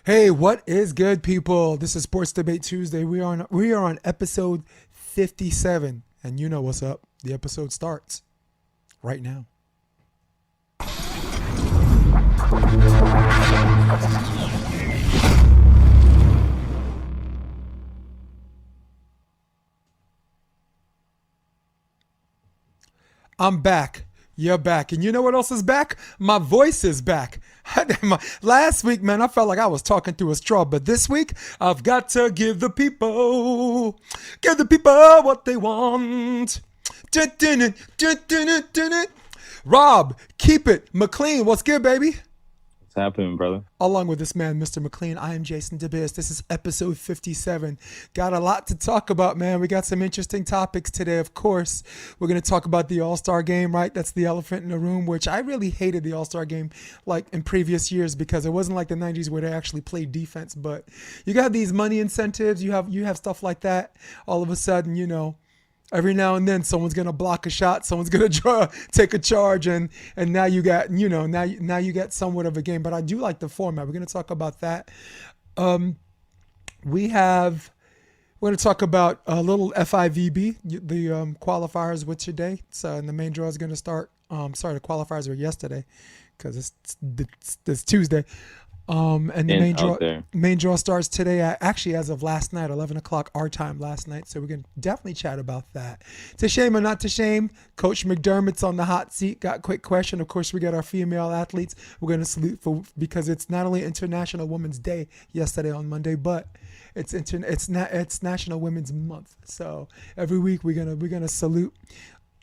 Hey, what is good, people? This is Sports Debate Tuesday. We are on episode 57, and you know what's up. The episode starts right now. I'm back. You're back. And you know what else is back? My voice is back. Last week, man, I felt like I was talking through a straw. But this week, I've got to give the people what they want. Rob, keep it. McLean, what's good, baby? What's happening, brother? Along with this man, Mr. McLean, I am Jason DeBiss. This is episode 57. Got a lot to talk about, man. We got some interesting topics today, of course. We're going to talk about the All-Star game, right? That's the elephant in the room, which I really hated the All-Star game like in previous years because it wasn't like the 90s where they actually played defense. But you got these money incentives. You have stuff like that. All of a sudden, every now and then someone's gonna block a shot, someone's gonna take a charge, and now you got now you got somewhat of a game. But I do like the format. We're gonna talk about that. We're gonna talk about a little FIVB, the qualifiers with today. So and the main draw is gonna start. The qualifiers were yesterday because it's Tuesday. And the main draw starts today, actually as of last night, 11 o'clock our time last night. So we're going to definitely chat about that. To shame or not to shame, Coach McDermott's on the hot seat. Got a quick question. Of course, we got our female athletes. We're going to salute because it's not only International Women's Day yesterday on Monday, but it's National Women's Month. So every week we're gonna salute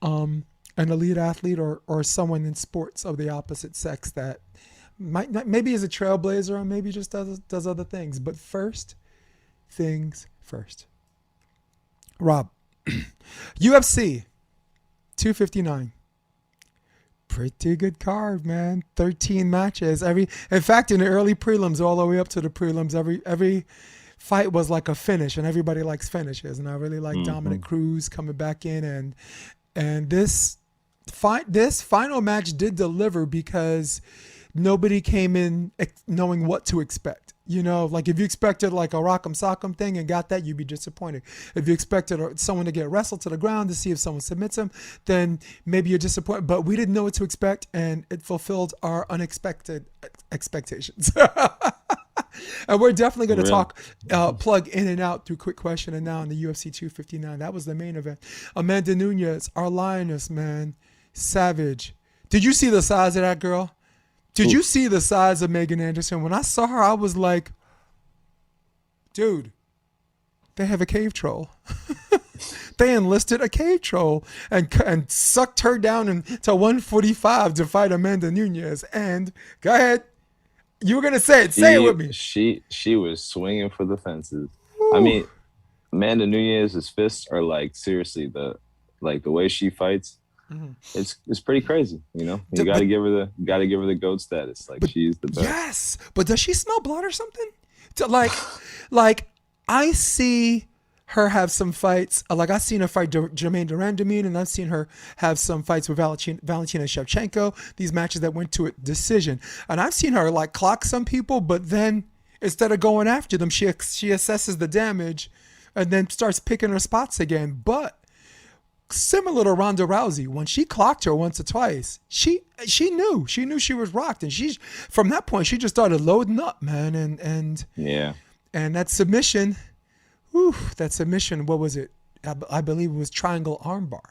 an elite athlete or someone in sports of the opposite sex that might not, maybe is a trailblazer or maybe just does other things. But first things first. Rob, UFC 259. Pretty good card, man. 13 matches. In fact, in the early prelims, all the way up to the prelims, every fight was like a finish, and everybody likes finishes. And I really like Dominic Cruz coming back in, and this final match did deliver because nobody came in knowing what to expect. Like if you expected like a rock'em sock'em thing and got that, you'd be disappointed. If you expected someone to get wrestled to the ground to see if someone submits him, then maybe you're disappointed. But we didn't know what to expect, and it fulfilled our unexpected expectations. And we're definitely going to talk, plug in and out through quick question and now in the UFC 259. That was the main event. Amanda Nunes, our lioness, man, savage. Did you see the size of that girl? Did you see the size of Megan Anderson? When I saw her, I was like, dude, they have a cave troll. They enlisted a cave troll and sucked her down to 145 to fight Amanda Nunes. And go ahead. You were going to say it. Say it with me. She was swinging for the fences. Ooh. I mean, Amanda Nunes' fists are like, seriously, the way she fights. Mm-hmm. It's pretty crazy, You gotta give her the GOAT status. Like she's the best. Yes, but does she smell blood or something? Like I see her have some fights. Like I've seen her fight Jermaine Durandamine, and I've seen her have some fights with Valentina Shevchenko. These matches that went to a decision, and I've seen her like clock some people, but then instead of going after them, she assesses the damage, and then starts picking her spots again. But similar to Ronda Rousey, when she clocked her once or twice, she knew she was rocked, and from that point she just started loading up, man, and that submission, what was it? I believe it was triangle armbar.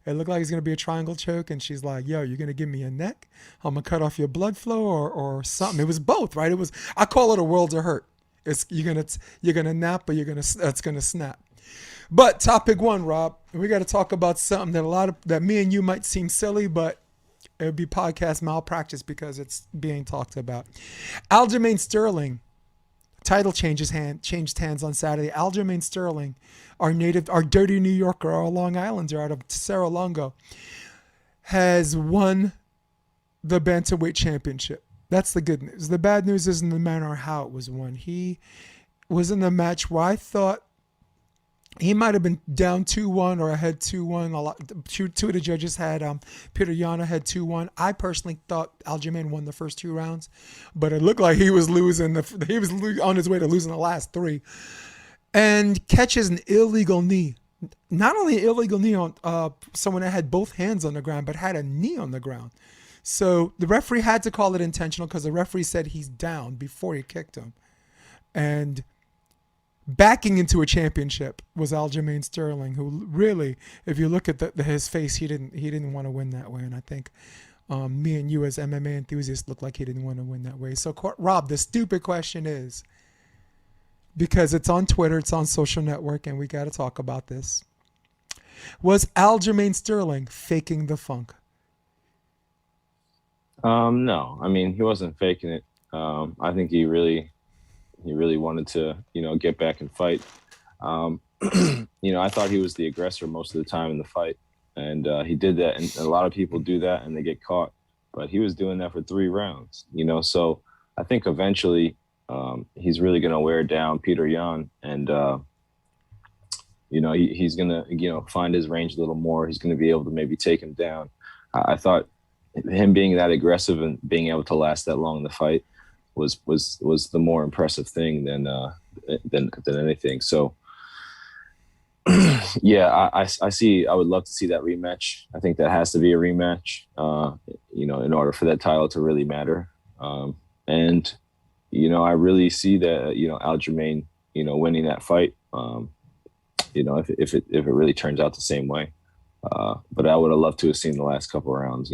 It looked like it's gonna be a triangle choke, and she's like, "Yo, you're gonna give me a neck? I'm gonna cut off your blood flow, or something." It was both, right? I call it a world of hurt. You're gonna nap, or it's gonna snap. But topic one, Rob, we got to talk about something that me and you might seem silly, but it would be podcast malpractice because it's being talked about. Aljermain Sterling, title changed hands on Saturday. Aljermain Sterling, our dirty New Yorker, our Long Islander out of Cerro Longo, has won the bantamweight championship. That's the good news. The bad news isn't the manner how it was won. He was in the match where I thought He might have been down 2-1 or ahead 2-1. A lot. Two of the judges had Peter Yan had 2-1. I personally thought Aljermain won the first 2 rounds, but it looked like he was losing. He was on his way to losing the last 3, and catches an illegal knee. Not only an illegal knee on someone that had both hands on the ground, but had a knee on the ground. So the referee had to call it intentional because the referee said he's down before he kicked him. And backing into a championship was Aljamain Sterling, who really, if you look at his face, he didn't want to win that way. And I think me and you as MMA enthusiasts look like he didn't want to win that way. So Rob, the stupid question is, because it's on Twitter, it's on social network, and we got to talk about this. Was Aljamain Sterling faking the funk? No, I mean, he wasn't faking it. I think he really wanted to, get back and fight. I thought he was the aggressor most of the time in the fight, and he did that. And a lot of people do that and they get caught, but he was doing that for 3 rounds, So I think eventually he's really going to wear down Peter Yan, and he's going to, find his range a little more. He's going to be able to maybe take him down. I thought him being that aggressive and being able to last that long in the fight was the more impressive thing than anything. So yeah, I would love to see that rematch. I think that has to be a rematch, in order for that title to really matter. And I really see that, Aljamain, winning that fight, if it really turns out the same way. But I would have loved to have seen the last couple of rounds,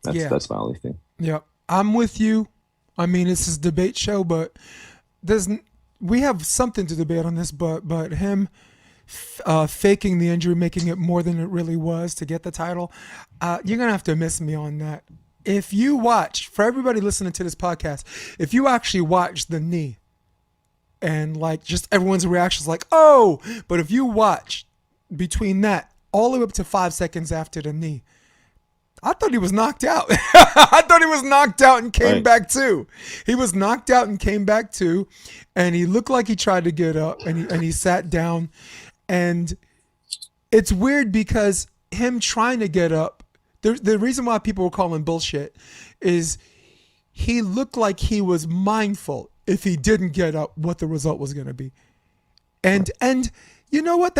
That's my only thing. Yeah, I'm with you. I mean, this is a debate show, but we have something to debate on this. But him faking the injury, making it more than it really was to get the title, you're gonna have to miss me on that. If you watch, for everybody listening to this podcast, if you actually watch the knee, and like just everyone's reactions, like oh, but if you watch between that all the way up to 5 seconds after the knee, I thought he was knocked out. I thought he was knocked out and came back too. He was knocked out and came back too, and he looked like he tried to get up, and he sat down. And it's weird because him trying to get up, the reason why people were calling bullshit is he looked like he was mindful if he didn't get up what the result was going to be. And you know what?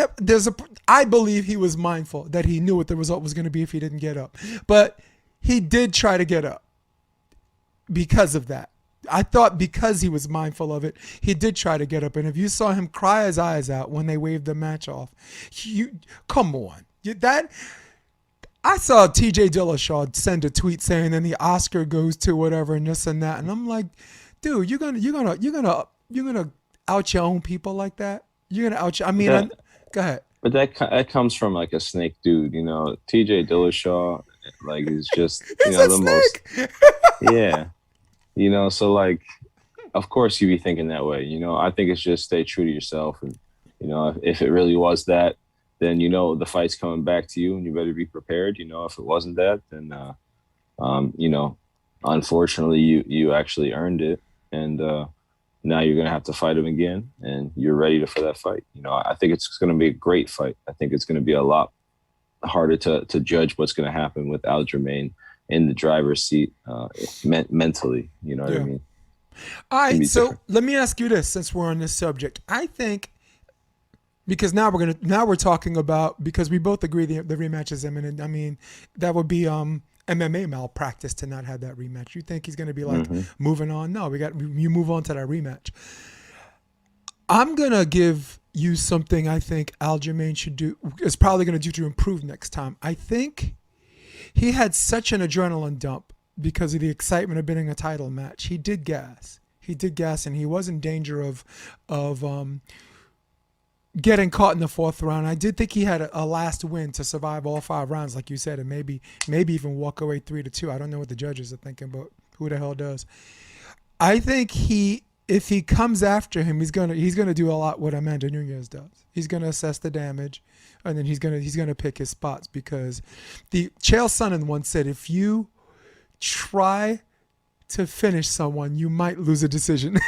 I believe he was mindful that he knew what the result was going to be if he didn't get up. But he did try to get up because of that. I thought because he was mindful of it, he did try to get up. And if you saw him cry his eyes out when they waved the match off, come on. I saw TJ Dillashaw send a tweet saying, "And the Oscar goes to whatever and this and that." And I'm like, dude, you're gonna out your own people like that? You're gonna out your, go ahead. But that comes from like a snake dude, TJ Dillashaw, like is just the snake. Most yeah. So like of course you'd be thinking that way. I think it's just stay true to yourself, and if it really was that, then the fight's coming back to you and you better be prepared. If it wasn't that, then unfortunately you actually earned it, and now you're going to have to fight him again, and you're ready for that fight. I think it's going to be a great fight. I think it's going to be a lot harder to judge what's going to happen with Aljermain in the driver's seat mentally. You know what I mean? All right, so let me ask you this, since we're on this subject. I think, because now we're talking about, because we both agree the rematch is imminent. I mean, that would be MMA malpractice to not have that rematch. You think he's going to be like moving on? No, you move on to that rematch. I'm going to give you something I think Aljamain should do, is probably going to do to improve next time. I think he had such an adrenaline dump because of the excitement of being in a title match. He did gas, and he was in danger of getting caught in the 4th round. I did think he had a last win to survive all 5 rounds, like you said, and maybe even walk away 3-2. I don't know what the judges are thinking, but who the hell does? I think if he comes after him, he's gonna do a lot what Amanda Nunes does. He's gonna assess the damage, and then he's gonna pick his spots, because the Chael Sonnen once said, if you try to finish someone, you might lose a decision.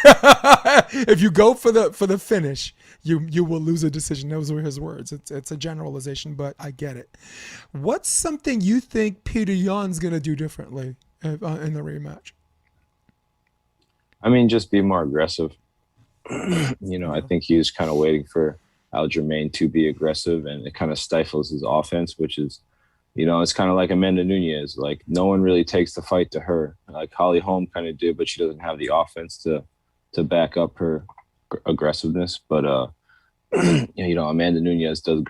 If you go for the finish, you will lose a decision. Those were his words. It's a generalization, but I get it. What's something you think Peter Yan's gonna do differently in the rematch? I mean, just be more aggressive. Yeah. I think he was kind of waiting for Aljermain to be aggressive, and it kind of stifles his offense, which is, it's kind of like Amanda Nunez. Like, no one really takes the fight to her. Like Holly Holm kind of did, but she doesn't have the offense to back up her aggressiveness. But Amanda Nunez does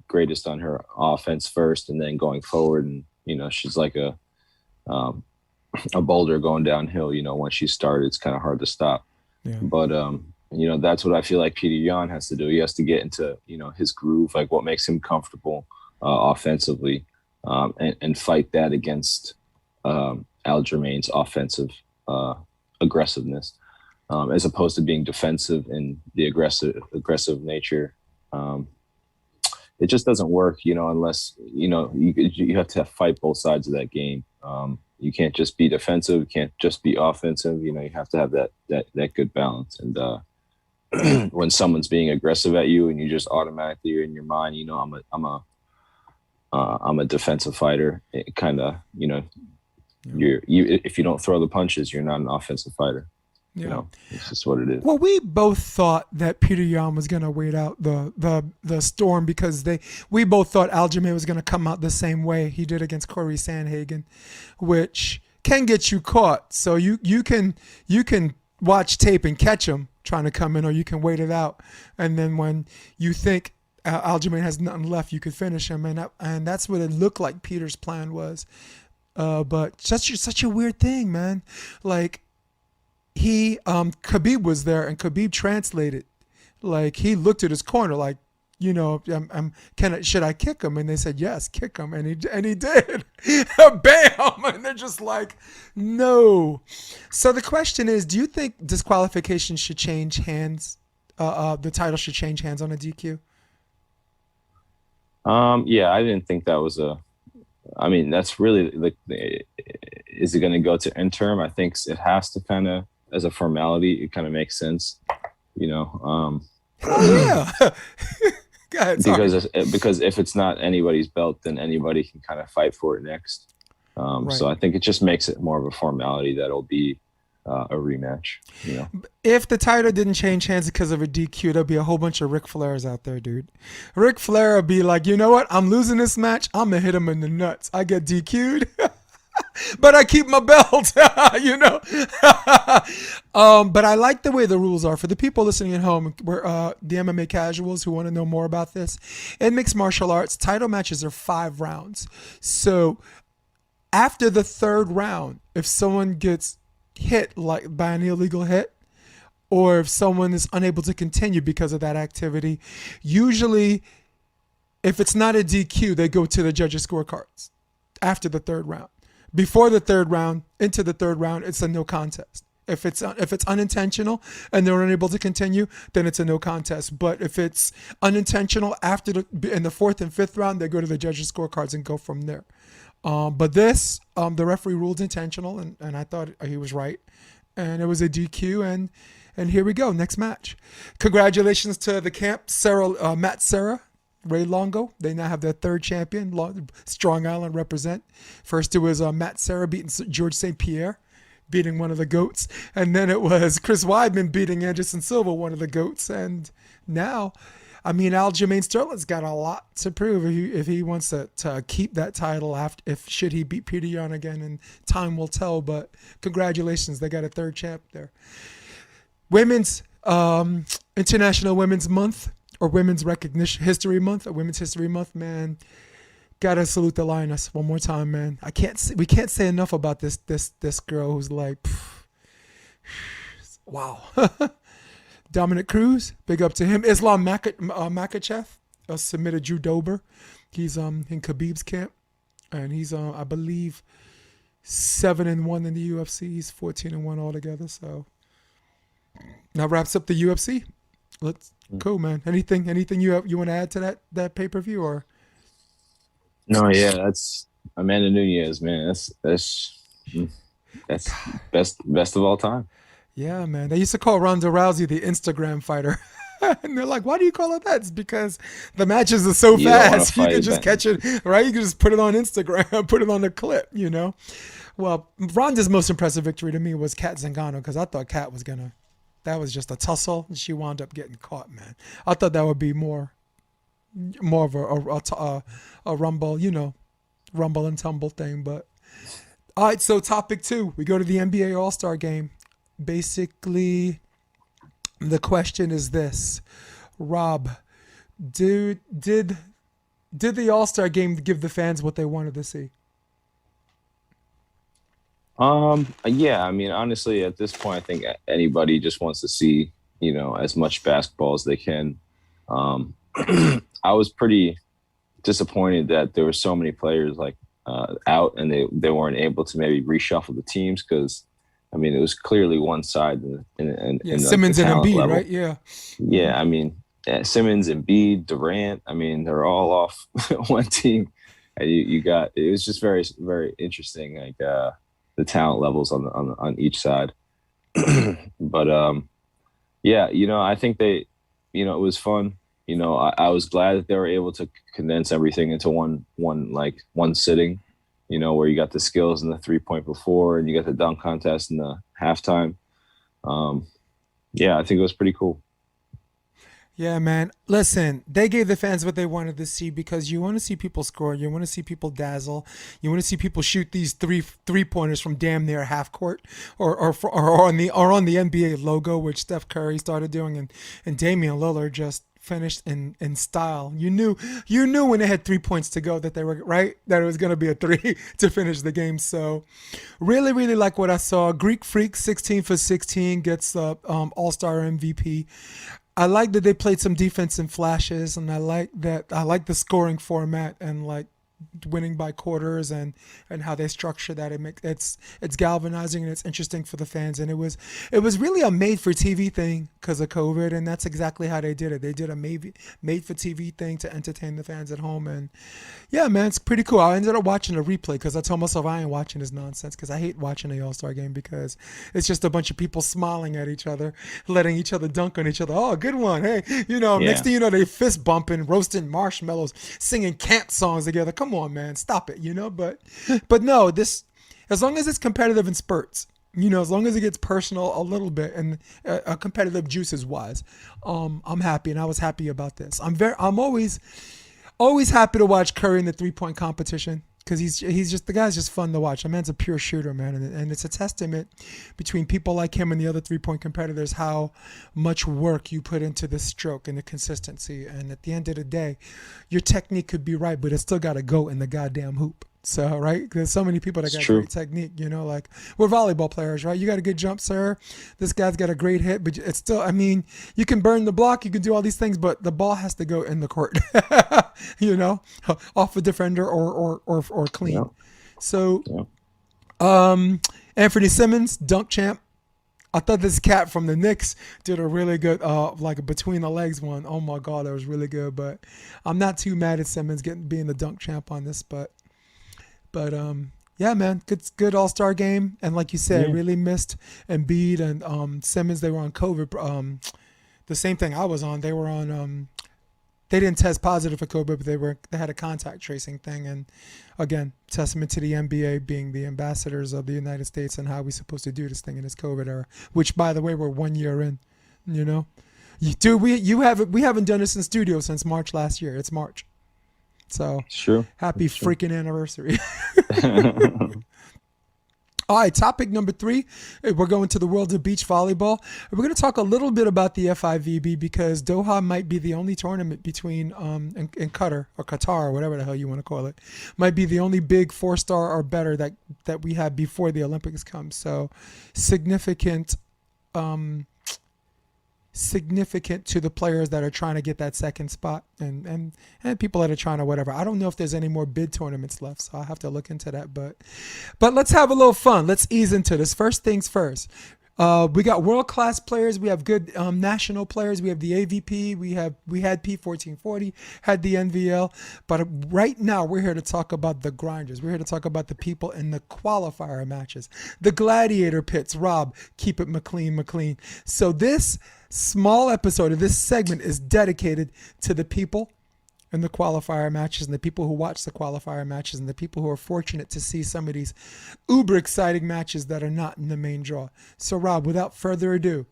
greatest on her offense first, and then going forward, and she's like a boulder going downhill. Once she started, it's kind of hard to stop. Yeah. But that's what I feel like Peter Yan has to do. He has to get into his groove, like what makes him comfortable offensively, and fight that against Aljermain's offensive aggressiveness, as opposed to being defensive in the aggressive nature. It just doesn't work, unless you have to fight both sides of that game. You can't just be defensive. You can't just be offensive. You have to have that good balance. And when someone's being aggressive at you, and you just automatically are in your mind, I'm a defensive fighter. It kind of, if you don't throw the punches, you're not an offensive fighter. Yeah. It's just what it is. Well, we both thought that Peter Yan was going to wait out the storm, because we both thought Aljermain was going to come out the same way he did against Corey Sandhagen, which can get you caught. So you can watch tape and catch him trying to come in, or you can wait it out, and then when you think Aljermain has nothing left, you could finish him, and that's what it looked like Peter's plan was. But such a weird thing, man. Like, Khabib was there, and Khabib translated. Like, he looked at his corner like, should I kick him? And they said, yes, kick him. And he did. Bam! And they're just like, no. So the question is, do you think disqualification should change hands? The title should change hands on a DQ? Yeah, I didn't think that was that's really is it going to go to interim? I think it has to kind of, as a formality, it kind of makes sense, Hell yeah. Go ahead, because if it's not anybody's belt, then anybody can kind of fight for it next. Right. So I think it just makes it more of a formality that'll be a rematch. If the title didn't change hands because of a DQ, there'll be a whole bunch of Ric Flairs out there, dude. Ric Flair will be like, you know what? I'm losing this match. I'm going to hit him in the nuts. I get DQ'd. But I keep my belt, But I like the way the rules are. For the people listening at home, the MMA casuals who want to know more about this, in mixed martial arts, title matches are 5 rounds. So after the 3rd round, if someone gets hit like by an illegal hit, or if someone is unable to continue because of that activity, usually if it's not a DQ, they go to the judges' scorecards after the 3rd round. Before the 3rd round, into the 3rd round, it's a no contest. If it's unintentional and they're unable to continue, then it's a no contest. But if it's unintentional, in the 4th and 5th round, they go to the judges' scorecards and go from there. But this, the referee ruled intentional, and I thought he was right, and it was a DQ, and here we go, next match. Congratulations to the camp, Matt Serra, Ray Longo. They now have their 3rd champion. Strong Island represent. First it was Matt Serra beating George St. Pierre, beating one of the GOATs. And then it was Chris Weidman beating Anderson Silva, one of the GOATs. And now, Aljamain Sterling's got a lot to prove if he wants to keep that title should he beat Peter Yan again, and time will tell. But congratulations, they got a 3rd champ there. Women's International Women's Month, or Women's Recognition History Month, or Women's History Month, man. Gotta salute the lioness one more time, man. We can't say enough about this girl who's like, wow. Dominic Cruz, big up to him. Islam Makhachev submitted Drew Dober. He's in Khabib's camp, and he's I believe 7-1 in the UFC. He's 14-1 altogether. So that wraps up the UFC. Let's go, man. Anything you want to add to that pay-per-view, or? No, yeah, that's Amanda Nunez, man. That's that's best of all time. Yeah, man. They used to call Ronda Rousey the Instagram fighter. And they're like, why do you call it that? It's because the matches are so You don't want to fast. You can fight just Ben. catch it, right? You can just put it on Instagram, put it on a clip, you know? Well, Ronda's most impressive victory to me was Kat Zingano because I thought Kat was going to, that was just a tussle. And she wound up getting caught, man. I thought that would be more of a rumble, you know, rumble and tumble thing. But all right, so topic 2, we go to the NBA All-Star game. Basically, the question is this, Rob, did the All-Star game give the fans what they wanted to see? Yeah, I mean, honestly, at this point, I think anybody just wants to see, as much basketball as they can. I was pretty disappointed that there were so many players out and they weren't able to maybe reshuffle the teams because, I mean, it was clearly one side in Yeah, like Simmons the and talent Embiid, level. right? Yeah. Yeah, I mean, Simmons, Embiid, Durant. I mean, they're all off one team, and you got it was just very very interesting, the talent levels on each side. But yeah, I think it was fun. I was glad that they were able to condense everything into one sitting. Where you got the skills and the 3-point before, and you got the dunk contest and the halftime. Yeah, I think it was pretty cool. Yeah, man. Listen, they gave the fans what they wanted to see because you want to see people score, you want to see people dazzle, you want to see people shoot these three pointers from damn near half court, or on the NBA logo, which Steph Curry started doing, and Damian Lillard just finished in style. You knew when they had 3 points to go that they were right, that it was going to be a three to finish the game. So really really like what I saw. Greek Freak 16 for 16 gets the All-Star MVP. I like that they played some defense in flashes, and I like the scoring format and like winning by quarters and how they structure that. It's galvanizing and it's interesting for the fans, and it was really a made for TV thing because of COVID, and that's exactly how they did it. They did a made for TV thing to entertain the fans at home, and yeah, man, it's pretty cool. I ended up watching a replay because I told myself I ain't watching this nonsense because I hate watching the All-Star game because it's just a bunch of people smiling at each other, letting each other dunk on each other. Oh, good one. Hey, next Yeah, thing you know, they fist bumping, roasting marshmallows, singing camp songs together. Come on, man, stop it, but no, this, as long as it's competitive in spurts, as long as it gets personal a little bit and competitive juices wise, I'm happy, and I was happy about this. I'm always happy to watch Curry in the 3-point competition because the guy's just fun to watch. The man's a pure shooter, man, and it's a testament between people like him and the other 3-point competitors how much work you put into this stroke and the consistency. And at the end of the day, your technique could be right, but it's still got to go in the goddamn hoop. So, right? There's so many people that it's got true. great technique, like we're volleyball players, right? You got a good jump, sir. This guy's got a great hit, but it's still, I mean, you can burn the block, you can do all these things, but the ball has to go in the court, you know, off a defender or Yeah, clean. So, yeah. Anthony Simmons, dunk champ. I thought this cat from the Knicks did a really good, like a between the legs one. Oh my God, that was really good. But I'm not too mad at Simmons being the dunk champ on this. But yeah, man, good All-Star game. And like you said, Yeah. really missed Embiid and Simmons. They were on COVID. The same thing I was on. They were on. They didn't test positive for COVID, but they had a contact tracing thing. And again, testament to the NBA being the ambassadors of the United States and how we're supposed to do this thing in this COVID era. Which, by the way, we're 1 year in. Dude, we haven't done this in studio since March last year. It's March. So It's true. happy It's true. freaking anniversary. All right, topic number 3. We're going to the world of beach volleyball. We're going to talk a little bit about the FIVB because Doha might be the only tournament between in Qatar or whatever the hell you want to call it, might be the only big 4-star or better that we have before the Olympics come. So significant to the players that are trying to get that second spot and people that are trying to whatever. I don't know if there's any more bid tournaments left, so I'll have to look into that. But let's have a little fun. Let's ease into this. First things first. We got world class players. We have good national players. We have the AVP. We had P1440, had the NVL. But right now we're here to talk about the grinders. We're here to talk about the people in the qualifier matches, the gladiator pits. Rob, keep it McLean. So this small episode of this segment is dedicated to the people in the qualifier matches and the people who watch the qualifier matches and the people who are fortunate to see some of these uber exciting matches that are not in the main draw. So Rob, without further ado,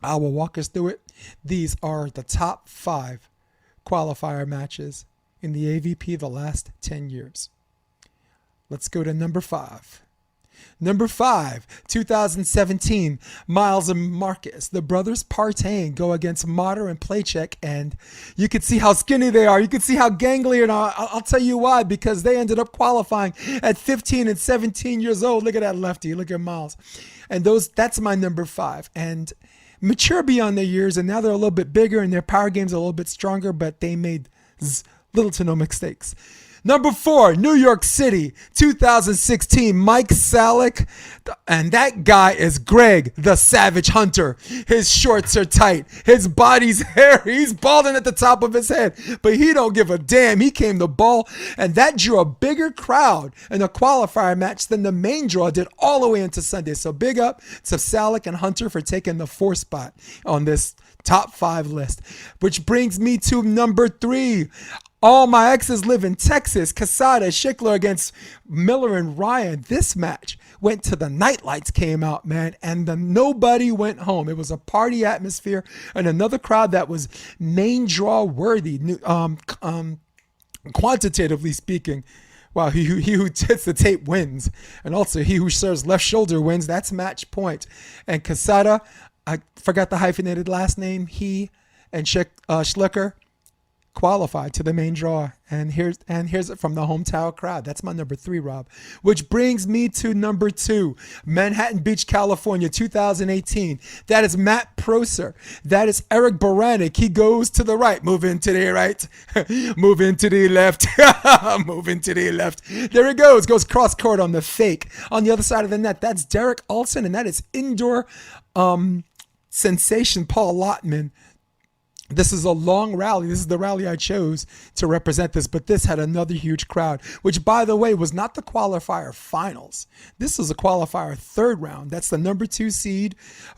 I will walk us through it. These are the top 5 qualifier matches in the AVP the last 10 years. Let's go to number 5. Number 5, 2017, Miles and Marcus. The brothers Partain go against Mater and Playcheck, and you can see how skinny they are. You can see how gangly they are. I'll tell you why, because they ended up qualifying at 15 and 17 years old. Look at that lefty. Look at Miles. And that's my number 5. And mature beyond their years, and now they're a little bit bigger, and their power game's a little bit stronger, but they made little to no mistakes. Number 4, New York City, 2016, Mike Salick. And that guy is Greg, the Savage Hunter. His shorts are tight. His body's hairy. He's balding at the top of his head. But he don't give a damn. He came to ball. And that drew a bigger crowd in a qualifier match than the main draw did all the way into Sunday. So big up to Salick and Hunter for taking the 4th spot on this top 5 list. Which brings me to number 3. All my exes live in Texas. Casada, Schickler against Miller and Ryan. This match went to the nightlights came out, man, and nobody went home. It was a party atmosphere and another crowd that was main draw worthy, quantitatively speaking. Wow, he who hits the tape wins, and also he who serves left shoulder wins. That's match point. And Casada, I forgot the hyphenated last name. He and Schlicker qualified to the main draw, and here's it from the hometown crowd. That's my number 3, Rob. Which brings me to number 2, Manhattan Beach, California, 2018. That is Matt Proser. That is Eric Baranek. He goes to the right, move into the right, move into the left, move into the left. There he goes cross court on the fake. On the other side of the net, that's Derek Olsen, and that is indoor sensation Paul Lottman. This is a long rally. This is the rally I chose to represent this, but this had another huge crowd, which, by the way, was not the qualifier finals. This was a qualifier 3rd round. That's the number 2 seed,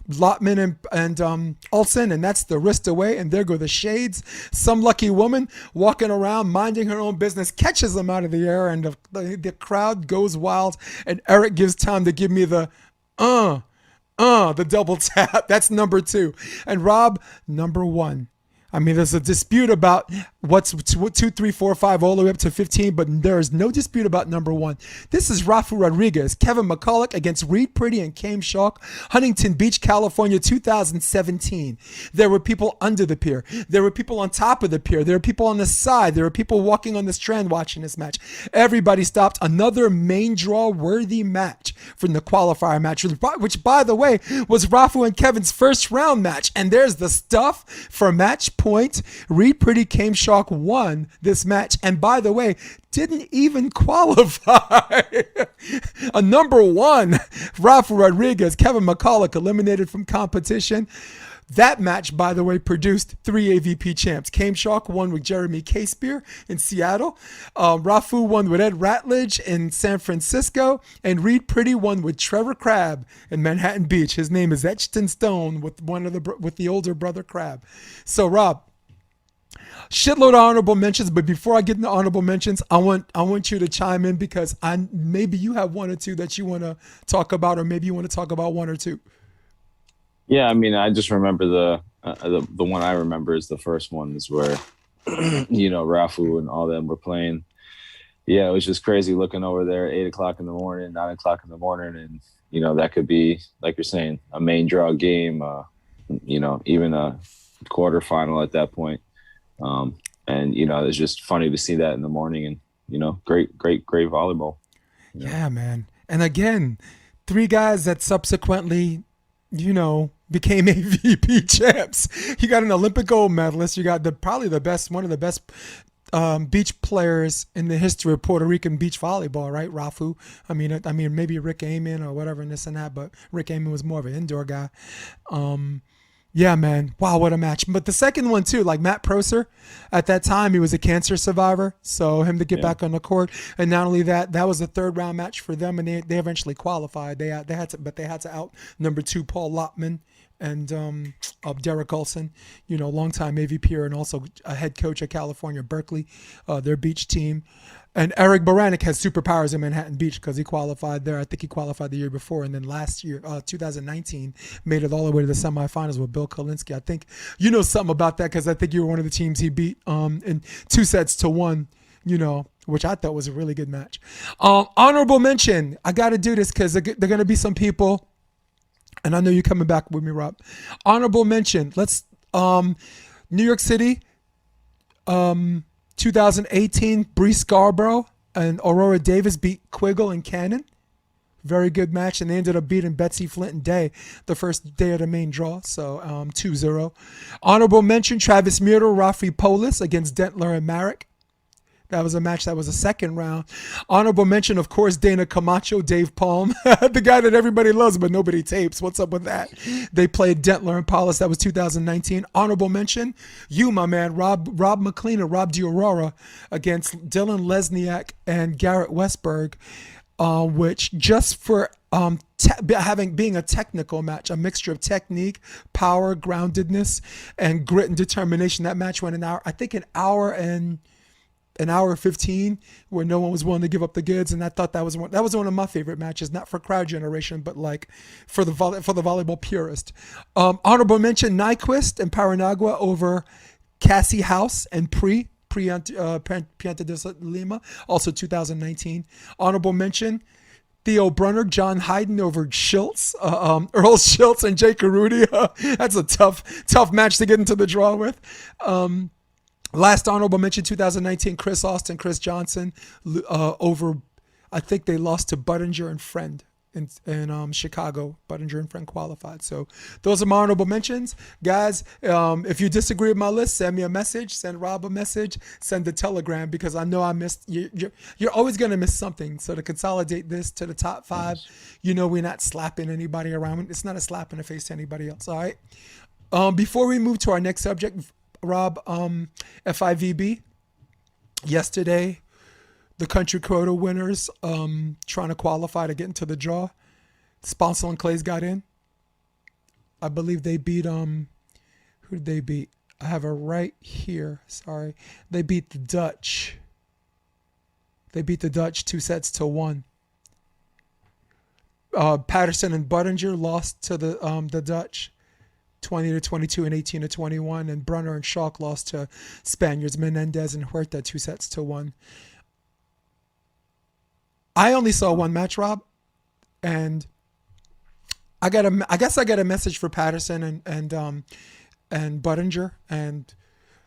Lottman and Olsen, and that's the wrist away, and there go the shades. Some lucky woman walking around, minding her own business, catches them out of the air, and the crowd goes wild, and Eric gives time to give me the the double tap. That's number 2. And Rob, number 1. I mean, there's a dispute about what's 2, 3, 4, 5, all the way up to 15, but there is no dispute about number 1. This is Rafa Rodriguez, Kevin McCulloch against Reed Pretty and Kame Schalk, Huntington Beach, California, 2017. There were people under the pier. There were people on top of the pier. There were people on the side. There were people walking on the strand watching this match. Everybody stopped. Another main draw worthy match from the qualifier match, which, by the way, was Rafa and Kevin's 1st round match. And there's the stuff for match point. Reed Pretty Kame Schalk won this match, and by the way, didn't even qualify. A number 1, Rafa Rodriguez, Kevin McCulloch eliminated from competition. That match, by the way, produced 3 AVP champs. Kame Schalk won with Jeremy Casebeer in Seattle. Rafu won with Ed Ratledge in San Francisco. And Reed Pretty won with Trevor Crabb in Manhattan Beach. His name is etched in stone with with the older brother Crabb. So, Rob, shitload of honorable mentions, but before I get into honorable mentions, I want you to chime in, because maybe you have 1 or 2 that you want to talk about, or maybe you want to talk about 1 or 2. Yeah, I mean, I just remember the one I remember is the first one is where, Rafu and all them were playing. Yeah, it was just crazy looking over there at 8 o'clock in the morning, 9 o'clock in the morning. And, that could be, like you're saying, a main draw game, even a quarterfinal at that point. And it's just funny to see that in the morning, and, great volleyball. Yeah, man. And again, 3 guys that subsequently, became AVP champs. You got an Olympic gold medalist. You got one of the best beach players in the history of Puerto Rican beach volleyball, right? Rafu. I mean, maybe Rick Amen or whatever and this and that, but Rick Amen was more of an indoor guy. Yeah, man. Wow, what a match. But the second one too, like Matt Prosser, at that time he was a cancer survivor, so him to get back on the court, and not only that, that was a third round match for them, and they eventually qualified. They had to out number 2 Paul Lotman and Derek Olson, longtime AVP and also a head coach at California Berkeley, their beach team. And Eric Baranek has superpowers in Manhattan Beach because he qualified there. I think he qualified the year before. And then last year, 2019, made it all the way to the semifinals with Bill Kolinsky. I think you know something about that because I think you were one of the teams he beat in 2-1, which I thought was a really good match. Honorable mention. I got to do this because there are going to be some people, and I know you're coming back with me, Rob. Honorable mention. Let's New York City. 2018, Bree Scarborough and Aurora Davis beat Quiggle and Cannon. Very good match, and they ended up beating Betsy Flint and Day the first day of the main draw, so 2-0. Honorable mention, Travis Murdo, Rafi Polis against Dentler and Marek. That was a match that was a second round. Honorable mention, of course, Dana Camacho, Dave Palm, the guy that everybody loves but nobody tapes. What's up with that? They played Dentler and Paulus. That was 2019. Honorable mention, you, my man, Rob McLean and Rob DiAurora against Dylan Lesniak and Garrett Westberg, which just for being a technical match, a mixture of technique, power, groundedness, and grit and determination. That match went an hour 15, where no one was willing to give up the goods, and I thought that was one of my favorite matches, not for crowd generation, but like for the volleyball purist. Honorable mention, Nyquist and Paranagua over Cassie House and Pianta de Lima, also 2019. Honorable mention, Theo Brunner, John Hayden over Schultz, Earl Schultz and Jake Arruti. That's a tough match to get into the draw with. Last honorable mention, 2019, Chris Austin, Chris Johnson over, I think they lost to Buttinger and Friend in Chicago. Buttinger and Friend qualified. So those are my honorable mentions. Guys, if you disagree with my list, send me a message, send Rob a message, send a telegram, because I know I missed, you're always going to miss something. So to consolidate this to the top 5, we're not slapping anybody around. It's not a slap in the face to anybody else, all right? Before we move to our next subject, Rob, FIVB, yesterday, the country quota winners trying to qualify to get into the draw. Sponsor and Clays got in. I believe they beat, who did they beat? I have it right here. Sorry. They beat the Dutch. 2-1. Patterson and Buttinger lost to the Dutch 20-22 and 18-21, and Brunner and Schalk lost to Spaniards Menendez and Huerta 2-1. I only saw one match, Rob, and I guess I got a message for Patterson and Buttinger, and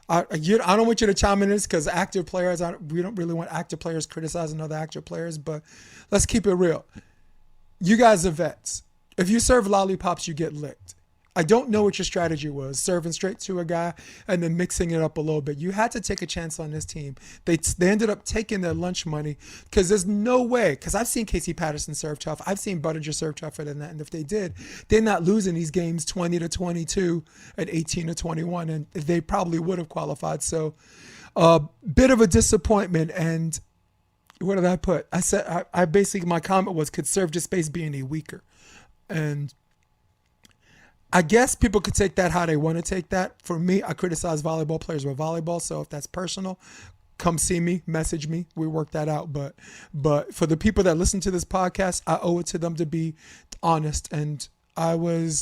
I don't want you to chime in this because active players, we don't really want active players criticizing other active players, but let's keep it real. You guys are vets. If you serve lollipops, you get licked. I don't know what your strategy was, serving straight to a guy and then mixing it up a little bit. You had to take a chance on this team. They ended up taking their lunch money because there's no way, because I've seen Casey Patterson serve tough. I've seen Buttinger serve tougher than that. And if they did, they're not losing these games 20-22 and 18-21, and they probably would have qualified. So a bit of a disappointment. And what did I put? I said, I basically, my comment was, could serve just space be any weaker? And I guess people could take that how they want to take that. For me, I criticize volleyball players with volleyball. So if that's personal, come see me, message me. We work that out. But for the people that listen to this podcast, I owe it to them to be honest. And I'm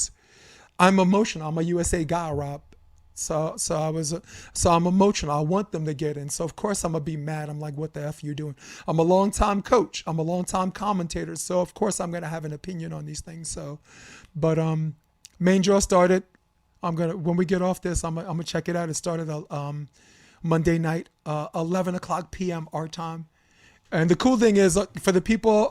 emotional. I'm a USA guy, Rob. So I'm emotional. I want them to get in. So of course I'm gonna be mad. I'm like, what the F are you doing? I'm a long-time coach. I'm a long-time commentator. So of course I'm gonna have an opinion on these things. So, but main draw started. When we get off this, I'm gonna check it out. It started Monday night, 11 o'clock p.m. our time. And the cool thing is, for the people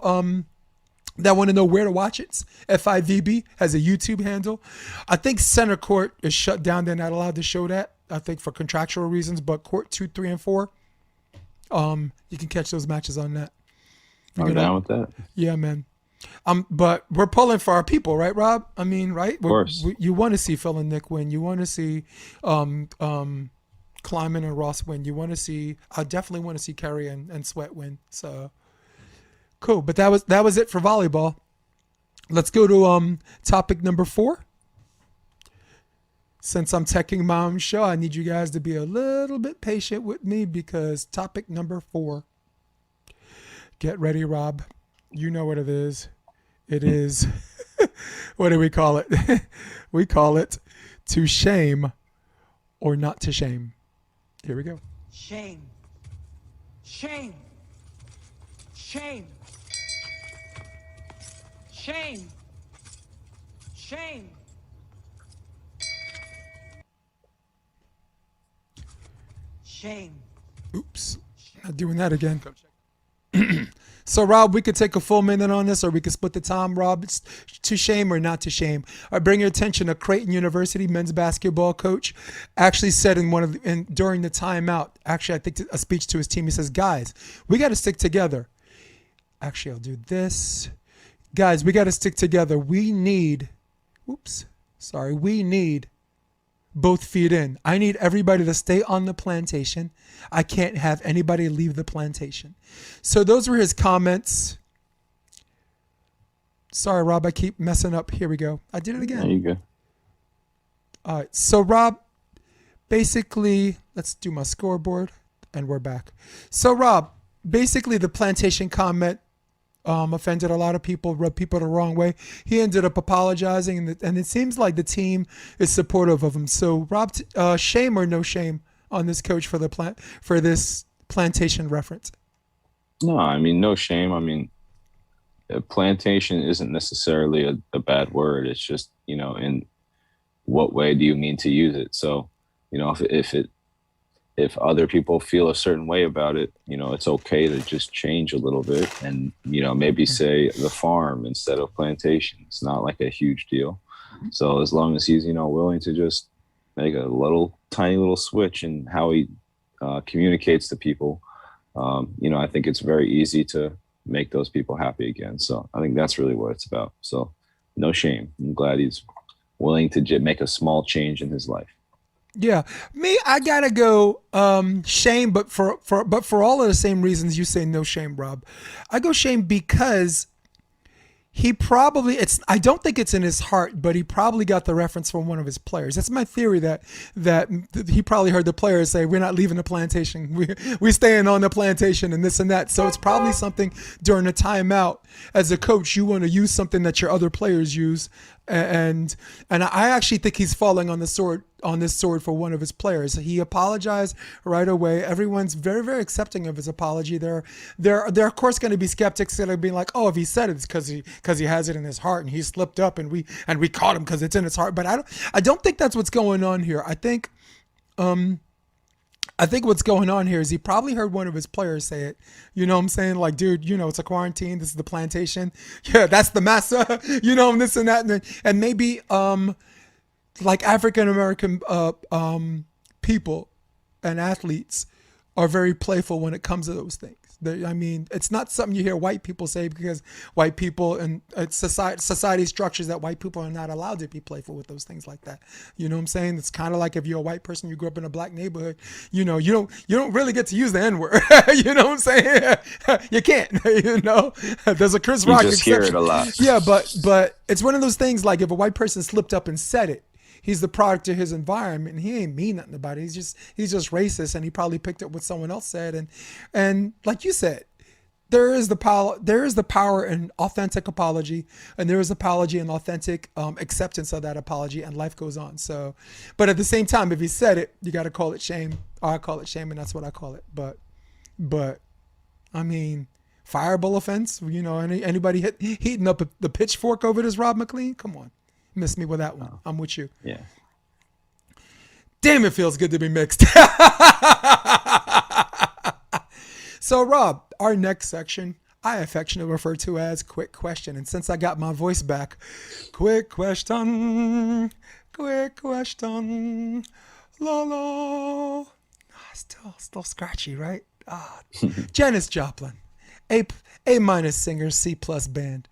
that want to know where to watch it, FIVB has a YouTube handle. I think Center Court is shut down. They're not allowed to show that, I think, for contractual reasons. But Court 2, 3, and 4, You can catch those matches on that. I'm down with that. Yeah, man. But we're pulling for our people, right, Rob? I mean, right? Of course. You want to see Phil and Nick win. You want to see Kleiman and Ross win. You want to see. I definitely want to see Kerry and Sweat win. So cool. But that was it for volleyball. Let's go to topic number 4. Since I'm teching my own show, I need you guys to be a little bit patient with me because topic number 4. Get ready, Rob. You know what it is. It is, what do we call it? We call it to shame or not to shame. Here we go. Shame. Shame. Shame. Shame. Shame. Shame. Oops. Not doing that again. So, Rob, we could take a full minute on this or we could split the time, Rob. It's to shame or not to shame. I bring your attention to Creighton University men's basketball coach actually said during the timeout, actually, I think a speech to his team, he says, guys, we got to stick together. Actually, I'll do this. Guys, we got to stick together. We need both feet in. I need everybody to stay on the plantation. I can't have anybody leave the plantation. So those were his comments. Sorry, Rob, I keep messing up. Here we go. I did it again. There you go. All right. So, Rob, basically, let's do my scoreboard, and we're back. So, Rob, basically the plantation comment offended a lot of people, rubbed people the wrong way. He ended up apologizing, and it seems like the team is supportive of him. So, Rob, shame or no shame on this coach for this plantation reference? No, I mean, no shame. I mean, plantation isn't necessarily a bad word. It's just, in what way do you mean to use it? So, if other people feel a certain way about it, it's okay to just change a little bit and, maybe say the farm instead of plantation. It's not like a huge deal. So as long as he's, willing to just make a tiny little switch in how he communicates to people, I think it's very easy to make those people happy again. So I think that's really what it's about. So no shame. I'm glad he's willing to make a small change in his life. Yeah, me, I gotta go shame, but for all of the same reasons you say no shame, Rob. I go shame because he probably I don't think it's in his heart, but he probably got the reference from one of his players. That's my theory that he probably heard the players say, "We're not leaving the plantation. We staying on the plantation and this and that." So it's probably something during a timeout. As a coach, you want to use something that your other players use, and I actually think he's falling on this sword for one of his players. He apologized right away. Everyone's very, very accepting of his apology. There of course going to be skeptics that are being like, "Oh, if he said it, it's because he has it in his heart and he slipped up and we caught him because it's in his heart." But I don't think that's what's going on here. I think what's going on here is he probably heard one of his players say it. You know what I'm saying? Like, dude, it's a quarantine. This is the plantation. Yeah, that's the massa. And this and that. And maybe like African American people and athletes are very playful when it comes to those things. It's not something you hear white people say because white people and society structures that white people are not allowed to be playful with those things like that. You know what I'm saying? It's kind of like if you're a white person, you grew up in a black neighborhood, you don't really get to use the N-word. You know what I'm saying? You can't. There's a Chris Rock exception. You just hear it a lot. Yeah, but it's one of those things like if a white person slipped up and said it, he's the product of his environment. He ain't mean nothing about it. He's just racist, and he probably picked up what someone else said. And like you said, there is the power in authentic apology, and there is apology and authentic acceptance of that apology, and life goes on. So, but at the same time, if he said it, you got to call it shame. I call it shame, and that's what I call it. But I mean, fireable offense. Anybody heating up the pitchfork over this Rob McLean? Come on. Miss me with that one. Oh. I'm with you. Yeah. Damn, it feels good to be mixed. So, Rob, our next section, I affectionately refer to as Quick Question. And since I got my voice back, quick question, la la. Still scratchy, right? Janis Joplin, A minus singer, C plus band.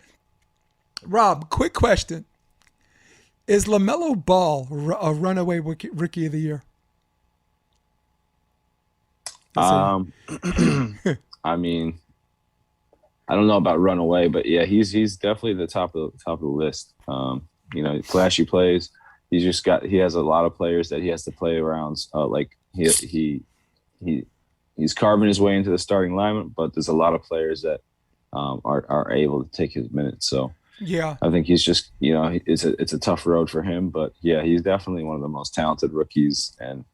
Rob, quick question: is LaMelo Ball a runaway rookie of the year? Um, I mean, I don't know about runaway, but yeah, he's definitely the top of the list. Flashy plays. He has a lot of players that he has to play around. He's carving his way into the starting lineup, but there's a lot of players that are able to take his minutes. So Yeah. I think he's just it's a tough road for him, but yeah, he's definitely one of the most talented rookies, and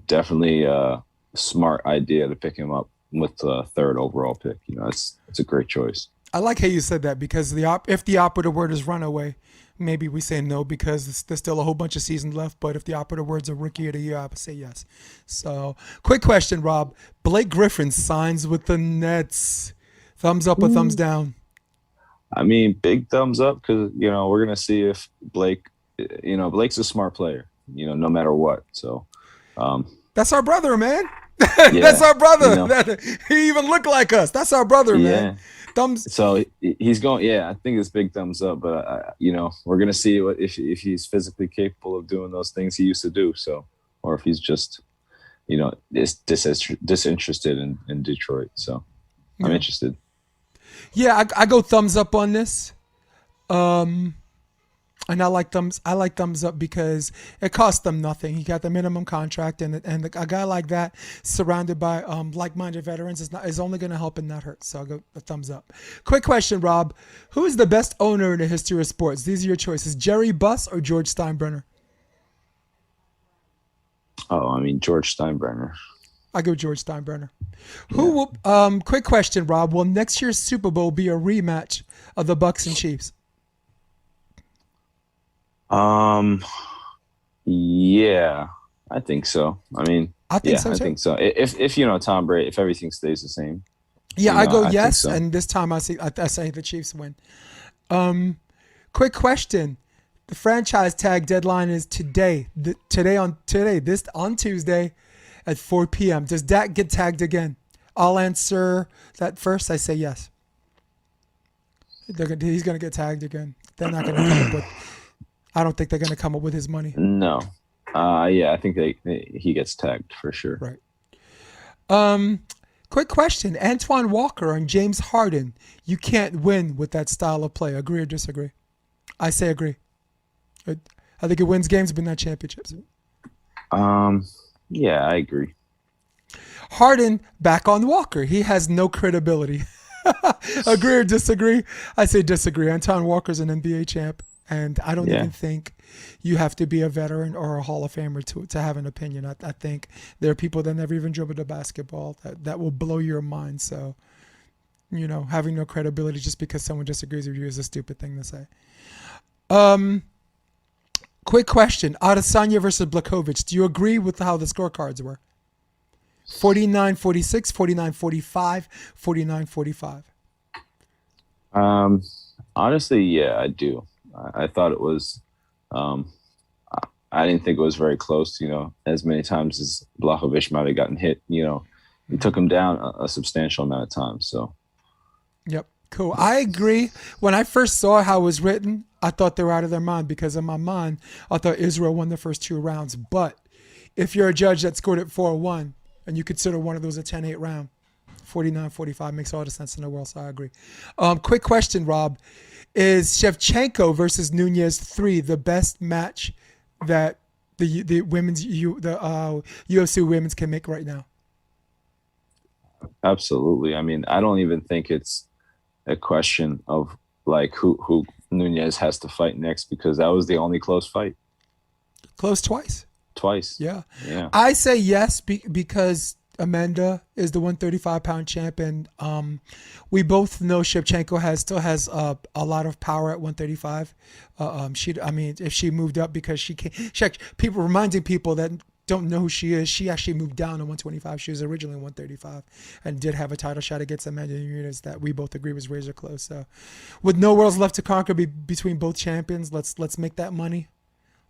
definitely a smart idea to pick him up with the third overall pick. It's a great choice. I like how you said that, because if the operative word is runaway, maybe we say no because there's still a whole bunch of seasons left. But if the operative word's a rookie of the year, I would say yes. So, quick question, Rob. Blake Griffin signs with the Nets. Thumbs up or thumbs down? I mean, big thumbs up, because we're gonna see if Blake's a smart player. No matter what. So, That's our brother, man. Yeah, That's our brother. He even looked like us. That's our brother, man. Thumbs. So he's going. Yeah, I think it's big thumbs up. But we're gonna see if he's physically capable of doing those things he used to do. So, or if he's just disinterested in Detroit. So, I'm interested. Yeah, I go thumbs up on this. And I like thumbs up because it cost them nothing. He got the minimum contract, and a guy like that, surrounded by like-minded veterans, is only going to help and not hurt. So I'll go a thumbs up. Quick question, Rob: who is the best owner in the history of sports? These are your choices: Jerry Buss or George Steinbrenner. Oh, I mean, George Steinbrenner. I go George Steinbrenner. Quick question, Rob: will next year's Super Bowl be a rematch of the Bucks and Chiefs? Yeah, I think so. I mean, I think so too. I think so. If Tom Brady, if everything stays the same. Yeah, I go I yes, think so. and this time I say the Chiefs win. Quick question: the franchise tag deadline is today. On Tuesday at 4 p.m. Does Dak get tagged again? I'll answer that first. I say yes. He's going to get tagged again. They're not going to come up with. I don't think they're going to come up with his money. No. Yeah, I think he gets tagged for sure. Right. Quick question: Antoine Walker and James Harden. You can't win with that style of play. Agree or disagree? I say agree. I think it wins games, but not championships. Yeah, I agree. Harden back on Walker. He has no credibility. Agree or disagree? I say disagree. Antoine Walker's an NBA champ, and I don't even think you have to be a veteran or a Hall of Famer to have an opinion. I think there are people that never even dribbled a basketball that will blow your mind. So, having no credibility just because someone disagrees with you is a stupid thing to say. Quick question: Adesanya versus Blachowicz. Do you agree with how the scorecards were? 49-46, 49-45, 49-45. Honestly, yeah, I do. I thought it was. I didn't think it was very close. As many times as Blachowicz might have gotten hit. It took him down a substantial amount of times. So. Yep. Cool. I agree. When I first saw how it was written, I thought they were out of their mind, because in my mind, I thought Israel won the first two rounds. But if you're a judge that scored it 4-1 and you consider one of those a 10-8 round, 49-45 makes all the sense in the world. So I agree. Quick question, Rob: is Shevchenko versus Nunes 3 the best match that the UFC women's can make right now? Absolutely. I mean, I don't even think it's a question of like who Nunes has to fight next, because that was the only close fight. Close twice. Yeah. I say yes because Amanda is the 135-pound champ, and we both know Shevchenko still has a lot of power at 135. If she moved up, because reminding people that don't know who she is, she actually moved down to 125. She was originally 135 and did have a title shot against Amanda Nunes that we both agree was razor close. So, with no worlds left to conquer between both champions, let's make that money.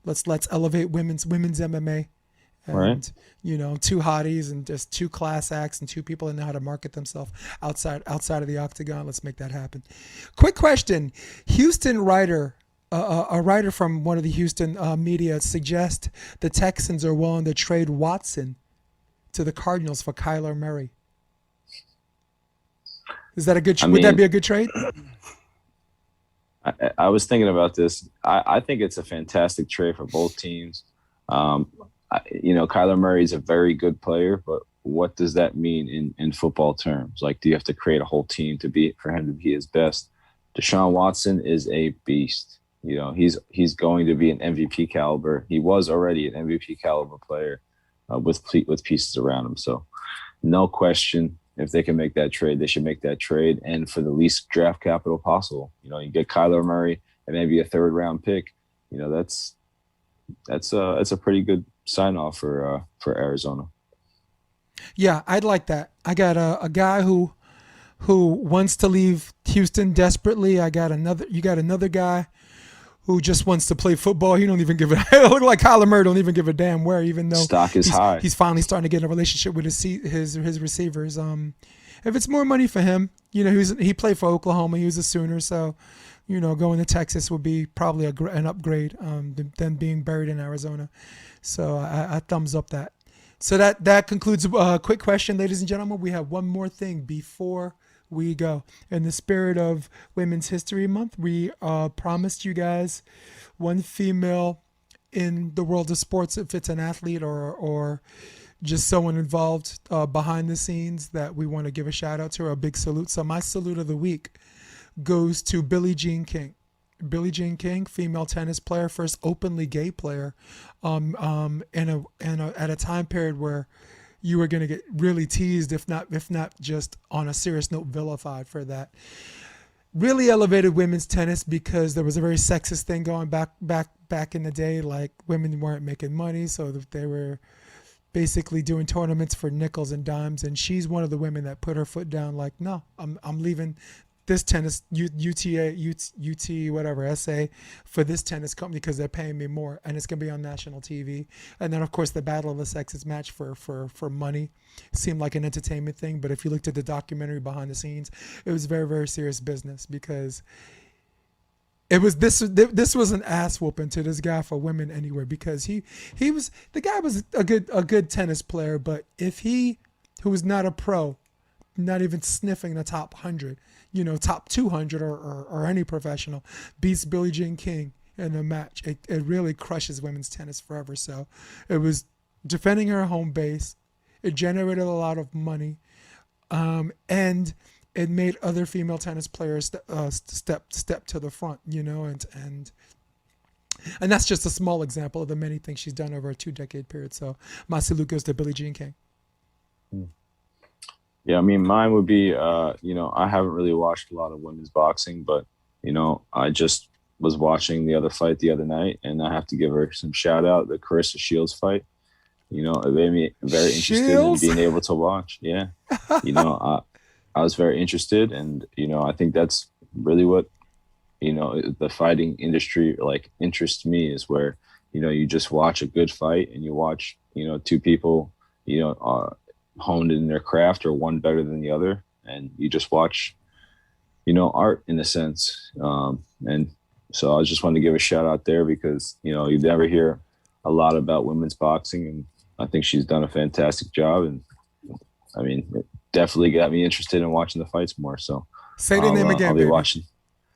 Let's elevate women's MMA, Right. and two hotties and just two class acts and two people that know how to market themselves outside of the octagon. Let's make that happen. Quick question: Houston writer. A writer from one of the Houston media suggests the Texans are willing to trade Watson to the Cardinals for Kyler Murray. Is that a good? Would that be a good trade? I was thinking about this. I think it's a fantastic trade for both teams. Kyler Murray is a very good player, but what does that mean in football terms? Like, do you have to create a whole team for him to be his best? Deshaun Watson is a beast. He's going to be an MVP caliber. He was already an MVP caliber player with pieces around him. So no question, if they can make that trade, they should make that trade. And for the least draft capital possible, you get Kyler Murray and maybe a 3rd round pick. That's a pretty good sign off for Arizona. Yeah, I'd like that. I got a guy who wants to leave Houston desperately. You got another guy who just wants to play football. He don't even give it. Look like Kyler Murray don't even give a damn where, even though stock is high. He's finally starting to get in a relationship with his receivers. If it's more money for him, he played for Oklahoma. He was a Sooner, so going to Texas would be probably an upgrade than being buried in Arizona. So I thumbs up that. So that concludes a quick question, ladies and gentlemen. We have one more thing before we go. In the spirit of Women's History Month, we promised you guys one female in the world of sports, if it's an athlete or just someone involved behind the scenes, that we want to give a shout out to, or a big salute. So my salute of the week goes to Billie Jean King. Billie Jean King, female tennis player, first openly gay player, at a time period where you were going to get really teased, if not just on a serious note, vilified for that. Really elevated women's tennis because there was a very sexist thing going back in the day. Like, women weren't making money, so they were basically doing tournaments for nickels and dimes. And she's one of the women that put her foot down. Like, no, I'm leaving this tennis UT whatever SA for this tennis company because they're paying me more, and it's gonna be on national TV. And then of course the battle of the sexes match for money seemed like an entertainment thing, but if you looked at the documentary behind the scenes, it was very, very serious business, because it was this was an ass whooping to this guy for women anywhere, because the guy was a good tennis player, but if he, who was not a pro, not even sniffing the top 100, top 200 or any professional, beats Billie Jean King in a match, it really crushes women's tennis forever. So it was defending her home base. It generated a lot of money, and it made other female tennis players step to the front, and that's just a small example of the many things she's done over a 2-decade period. So my salute goes to Billie Jean King. Yeah, I mean, mine would be, I haven't really watched a lot of women's boxing, but, I just was watching the other fight the other night, and I have to give her some shout out, the Carissa Shields fight. It made me very interested in being able to watch. Yeah. I was very interested, and, I think that's really what, the fighting industry, interests me, is where, you just watch a good fight, and you watch, two people, honed in their craft, or one better than the other, and you just watch art in a sense. And so I just wanted to give a shout out there, because you never hear a lot about women's boxing, and I think she's done a fantastic job. And I mean, it definitely got me interested in watching the fights more. So say the name again, I'll be baby. watching.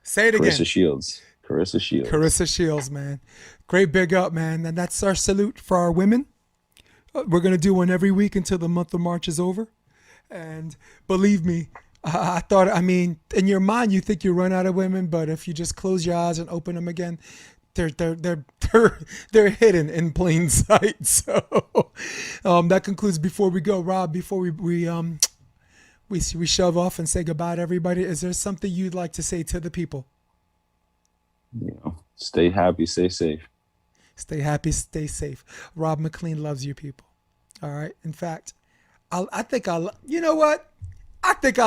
Say it again. Carissa Shields. Carissa Shields, man. Great big up, man. And that's our salute for our women. We're going to do one every week until the month of March is over. And believe me, in your mind, you think you run out of women, but if you just close your eyes and open them again, they're hidden in plain sight. So that concludes. Before we go, Rob, before we shove off and say goodbye to everybody, is there something you'd like to say to the people? Stay happy, stay safe. Stay happy, stay safe. Rob McLean loves you people. All right. In fact, I think I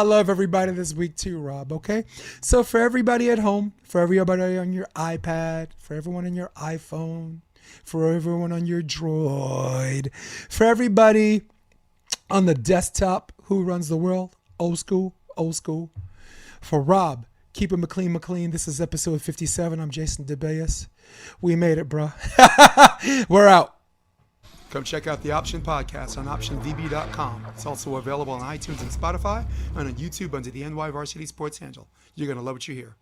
love everybody this week too, Rob. Okay. So for everybody at home, for everybody on your iPad, for everyone on your iPhone, For everyone on your droid. For everybody on the desktop who runs the world. Old school. For Rob, keep it McLean. This is episode 57. I'm Jason DeBeas. We made it, bro. We're out. Come check out the Option Podcast on OptionVB.com. It's also available on iTunes and Spotify and on YouTube under the NY Varsity Sports handle. You're going to love what you hear.